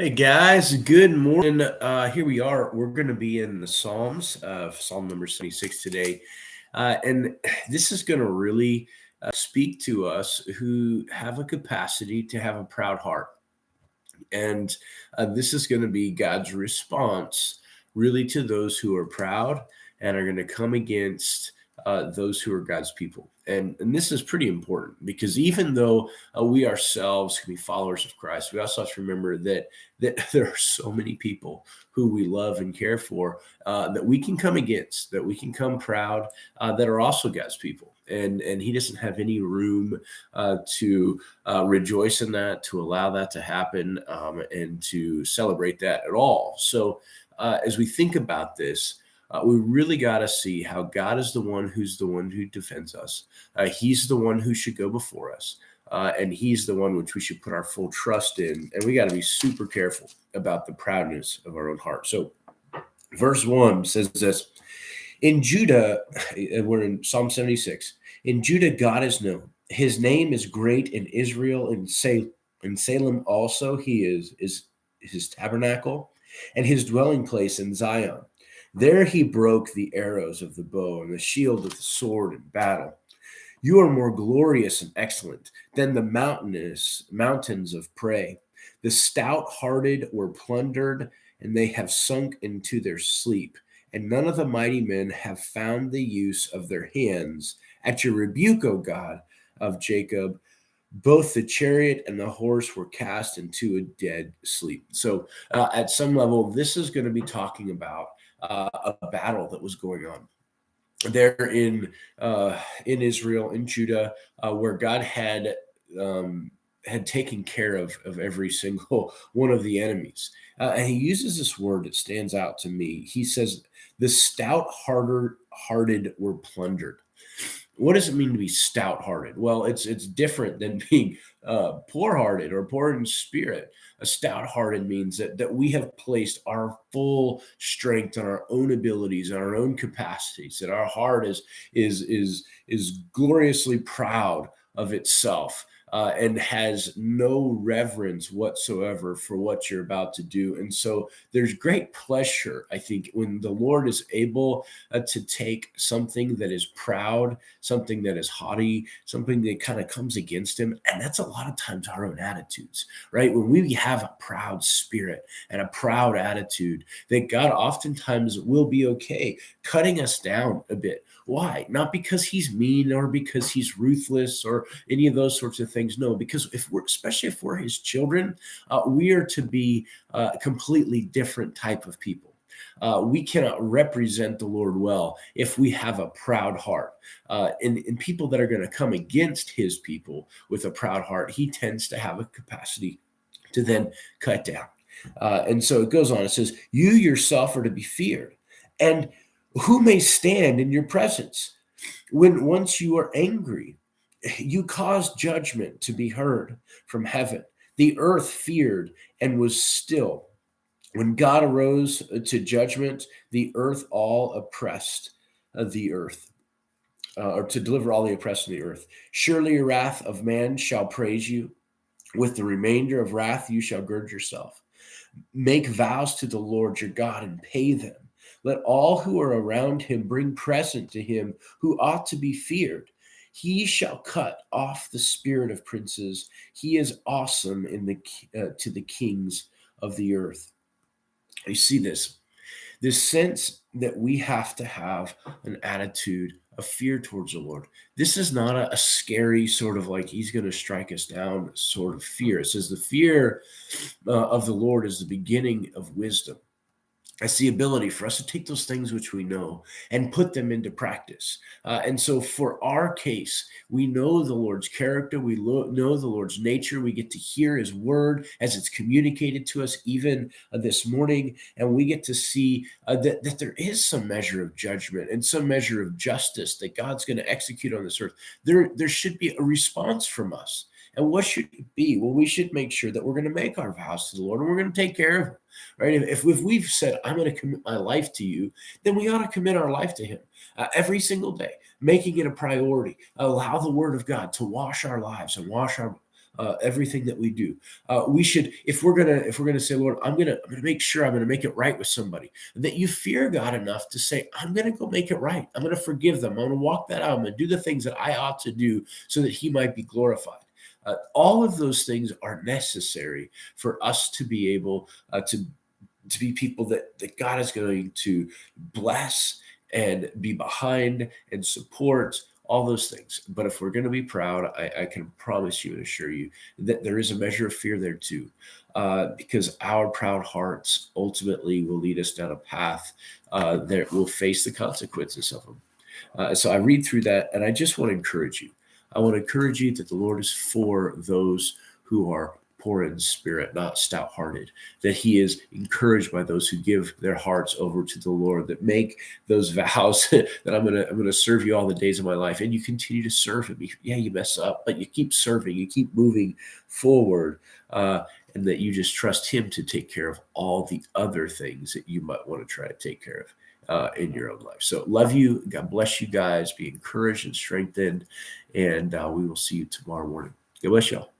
Hey guys, good morning. Here we are. We're going to be in the Psalms, Psalm number 76 today. And this is going to really speak to us who have a capacity to have a proud heart. And this is going to be God's response really to those who are proud and are going to come against those who are God's people. And this is pretty important because even though we ourselves can be followers of Christ, we also have to remember that there are so many people who we love and care for that we can come against, that we can come proud, that are also God's people. And he doesn't have any room to rejoice in that, to allow that to happen, and to celebrate that at all. So, as we think about this, we really got to see how God is the one who defends us. He's the one who should go before us. And he's the one which we should put our full trust in. And we got to be super careful about the proudness of our own heart. So, verse 1 says this. In Judah, we're in Psalm 76. In Judah, God is known. His name is great in Israel. In Salem also, he is his tabernacle and his dwelling place in Zion. There he broke the arrows of the bow and the shield of the sword in battle. You are more glorious and excellent than the mountains of prey. The stout-hearted were plundered, and they have sunk into their sleep. And none of the mighty men have found the use of their hands. At your rebuke, O God of Jacob, both the chariot and the horse were cast into a dead sleep. So, at some level, this is going to be talking about a battle that was going on there in Israel, in Judah, where God had taken care of every single one of the enemies. And he uses this word that stands out to me. He says, the stout-hearted were plundered. What does it mean to be stout-hearted? Well, it's different than being poor-hearted or poor in spirit. A stout-hearted means that we have placed our full strength on our own abilities and our own capacities. That our heart is gloriously proud of itself. And has no reverence whatsoever for what you're about to do. And so there's great pleasure, I think, when the Lord is able to take something that is proud, something that is haughty, something that kind of comes against him. And that's a lot of times our own attitudes, right? When we have a proud spirit and a proud attitude, that God oftentimes will be okay cutting us down a bit. Why? Not because he's mean or because he's ruthless or any of those sorts of things. No, because especially if we're his children, we are to be a completely different type of people. We cannot represent the Lord well if we have a proud heart. And people that are going to come against his people with a proud heart, he tends to have a capacity to then cut down. And so it goes on. It says, you yourself are to be feared. And who may stand in your presence? When once you are angry, you caused judgment to be heard from heaven. The earth feared and was still. When God arose to judgment, the earth all oppressed the earth, or to deliver all the oppressed of the earth. Surely your wrath of man shall praise you. With the remainder of wrath you shall gird yourself. Make vows to the Lord your God and pay them. Let all who are around him bring present to him who ought to be feared. He shall cut off the spirit of princes. He is awesome to the kings of the earth. You see this sense that we have to have an attitude of fear towards the Lord. This is not a scary sort of like he's going to strike us down sort of fear. It says the fear of the Lord is the beginning of wisdom. It's the ability for us to take those things which we know and put them into practice. And so for our case, we know the Lord's character. We know the Lord's nature. We get to hear his word as it's communicated to us even this morning. And we get to see that there is some measure of judgment and some measure of justice that God's going to execute on this earth. There should be a response from us. And what should it be? Well, we should make sure that we're going to make our vows to the Lord and we're going to take care of him. Right? If we've said, I'm going to commit my life to you, then we ought to commit our life to him every single day, making it a priority. Allow the word of God to wash our lives and wash everything that we do. We should, if we're gonna say, Lord, I'm gonna make sure I'm gonna make it right with somebody, that you fear God enough to say, I'm gonna go make it right. I'm gonna forgive them. I'm gonna walk that out. I'm gonna do the things that I ought to do so that He might be glorified. All of those things are necessary for us to be able to be people that God is going to bless and be behind and support all those things. But if we're going to be proud, I can promise you and assure you that there is a measure of fear there too, because our proud hearts ultimately will lead us down a path that will face the consequences of them. So I read through that, and I just want to encourage you. I want to encourage you that the Lord is for those who are poor in spirit, not stout-hearted. That He is encouraged by those who give their hearts over to the Lord, that make those vows that I'm gonna serve you all the days of my life, and you continue to serve Him. Yeah, you mess up, but you keep serving, you keep moving forward. And that you just trust Him to take care of all the other things that you might want to try to take care of in your own life. So love you. God bless you guys. Be encouraged and strengthened. And we will see you tomorrow morning. God bless y'all.